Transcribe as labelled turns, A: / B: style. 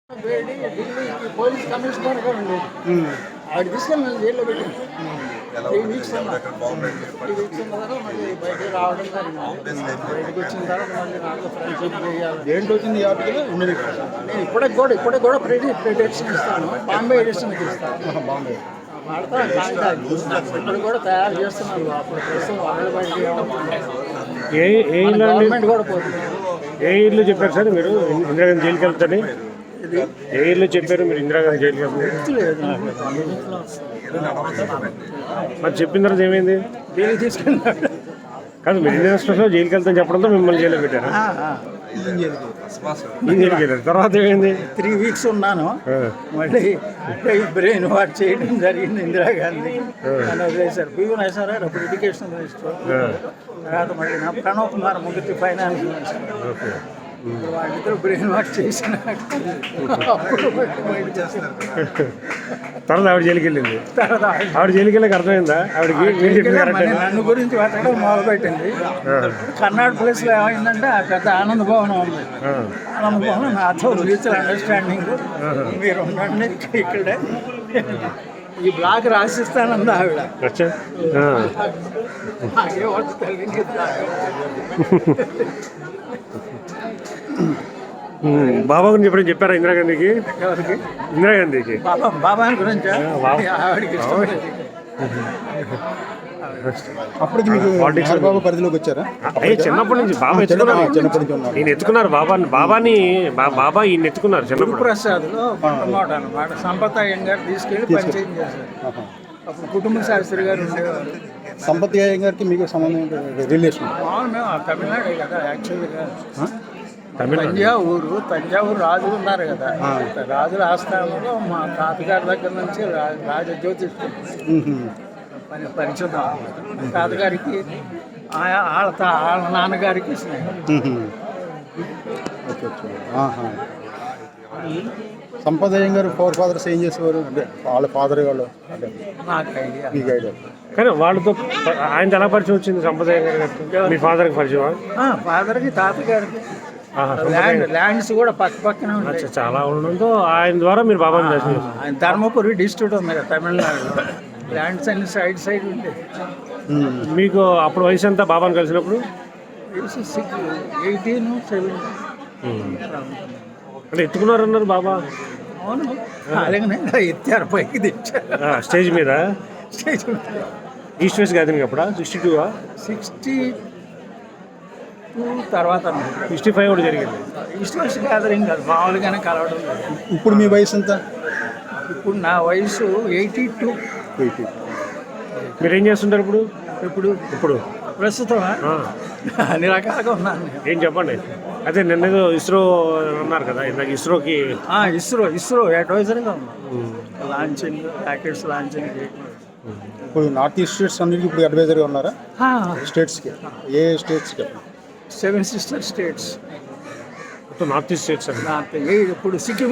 A: Delhi police commissioner గారు ఉండేది. ఆవిడ తీసుకెళ్ళి నన్ను జైల్లో పెట్టింది. 3 వీక్స్ ఉన్న తర్వాత మళ్ళీ బయటకు రావడం జరిగింది. బయటకు వచ్చిన తర్వాత మళ్ళీ నాకు ఫ్రెండ్షిప్ చేయాలి.
B: దేంట్లో వచ్చింది యాప్కి ఉండేది.
A: నేను ఇప్పటికి కూడా ప్రొటెక్షన్ ఇస్తాను. బాంబే ఎడిషన్కి ఇస్తాను.
B: బాంబే
A: వాడతా కాంటాక్ట్ ఇప్పుడు కూడా తయారు చేస్తున్నారు. అప్పుడు ప్రస్తుతం వాళ్ళు బయటకు గవర్నమెంట్ కూడా పోతుంది.
C: ఏ ఇల్లు చెప్పారు సార్ మీరు ఇందిరాగాంధీ జైలుకి వెళ్తారని? ఏ ఇల్లు చెప్పారు మీరు ఇందిరాగాంధీ జైలుకి వెళ్తారు? మరి చెప్పిన తర్వాత ఏమైంది?
A: జైలుకి తీసుకెళ్ళాడు.
C: కాదు, మీరు ఇండియన్ ఎక్స్ప్రెస్లో జైలుకి వెళ్తాను చెప్పడంతో మిమ్మల్ని జైల్లో పెట్టారా? జైలుకి వెళ్ళారు. తర్వాత ఏమైంది?
A: 3 వీక్స్ ఉన్నాను. మళ్ళీ బ్రెయిన్ వాష్ చేయడం జరిగింది ఇందిరాగాంధీ అని వదిలేశారు. పివి నరసింహారావు అప్పుడు ఎడ్యుకేషన్ మినిస్టర్. తర్వాత మళ్ళీ నా ప్రణవ్ కుమార్ ముఖర్జీ ఫైనాన్స్ మినిస్టర్. వాళ్ళిద్దరు బ్రెయిన్ వాష్ చేసిన
C: తర్వాత ఆవిడ జైలుకి వెళ్ళింది. ఆవిడ జైలుకి వెళ్ళక అర్థమైందా ఆవిడకి?
A: నన్ను గురించి మాట్లాడడం మొదలుపెట్టింది. కర్ణాటక ప్లేస్లో ఏమైందంటే ఆ పెద్ద ఆనంద భవనం ఉంది. ఆనంద భవనం నాతో మ్యూచువల్ అండర్స్టాండింగ్, మీరు ఉండండి ఇక్కడే ఈ బ్లాక్ రాసిస్తానంది ఆవిడ.
C: బాబా గురించి ఎప్పుడైనా చెప్పారా ఇందిరాగాంధీకి?
A: ఎవరికి?
C: ఇందిరాగాంధీకి.
A: బాబా గురించి ఆవిడకి
B: అప్పటికి మీకు బాబా పరిధిలోకి వచ్చారా?
C: అయ్యే చిన్నప్పటి నుంచి బాబా ఎత్తుకున్నారు. ఈయన ఎత్తుకున్నారు బాబాని బాబా ఈయన ఎత్తుకున్నారు చిన్నప్పుడు.
A: గురుప్రసాద్లో మాట అనమాట. సంపత్ అయ్యంగారు తీసుకెళ్ళి పరిచయం చేశారు. అప్పుడు కుటుంబ శాస్త్రి గారు ఉండేవారు.
B: సంపత్ అయ్యంగారికి మీకు సంబంధం రిలేషన్?
A: మేము తమిళనాడే కదా యాక్చువల్గా. తంజావూరు రాజులు ఉన్నారు కదా, రాజుల ఆస్థానంలో మా తాతగారి దగ్గర నుంచి రాజ జ్యోతిష్యం పరిచయం. తాతగారికి వాళ్ళ నాన్నగారికి స్నేహం.
B: సంపత్ అయ్యంగారు ఫోర్ ఫాదర్స్ ఏం చేసేవారు అంటే వాళ్ళ ఫాదర్ వాళ్ళు అంటే
A: నాకు ఐడియా.
B: మీకు ఐడియా?
C: కానీ వాళ్ళతో ఆయన ఎలా పరిచయం వచ్చింది? సంపత్ అయ్యంగారు మీ ఫాదర్కి పరిచయం?
A: ఫాదర్కి తాతగారికి ల్యాండ్స్ కూడా పక్కనే ఉన్నాయి.
C: చాలా ఉండడంతో ఆయన ద్వారా మీరు బాబాని దర్శనం చేస్తారు.
A: ఆయన ధర్మపురి డిస్ట్రిక్ట్ ఉంది కదా తమిళనాడులో. ల్యాండ్స్ అన్ని సైడ్ ఉండే.
C: మీకు అప్పుడు వయసు ఎంత బాబాని కలిసినప్పుడు?
A: 18, 17.
C: అంటే ఎత్తుకున్నారన్నారు బాబా?
A: అవును, అలాగనే ఎత్తారు, పైకి తెచ్చారు
C: స్టేజ్ మీద.
A: స్టేజ్
C: ఈస్ట్ వెస్ట్ గ్యాదరింగ్ అప్పుడా? 62
A: 62 తర్వాత
C: 65 కూడా జరిగింది.
A: ఈస్ట్ వెస్ట్ గ్యాదరింగ్ కాదు, మామూలుగానే కలవడం.
B: ఇప్పుడు మీ వయసు ఎంత?
A: ఇప్పుడు నా వయసు 82.
C: మీరు ఏం చేస్తుంటారు ఇప్పుడు? ఇప్పుడు
A: ప్రస్తుతం అన్ని రకాలుగా ఉన్నాను.
C: ఏం చెప్పండి. అదే నిన్నేదో ఇస్రో అన్నారు కదా, ఇందాక ఇస్రోకి.
A: ఇస్రో అడ్వైజర్గా ఉన్నాను. Launching, rockets launching.
B: ఇప్పుడు నార్త్ ఈస్ట్ స్టేట్స్ అన్నిటికీ ఇప్పుడు అడ్వైజర్గా ఉన్నారా? స్టేట్స్కి ఏ స్టేట్స్కి?
A: 7 sister states.
C: North east states
A: ఇప్పుడు సిక్కిం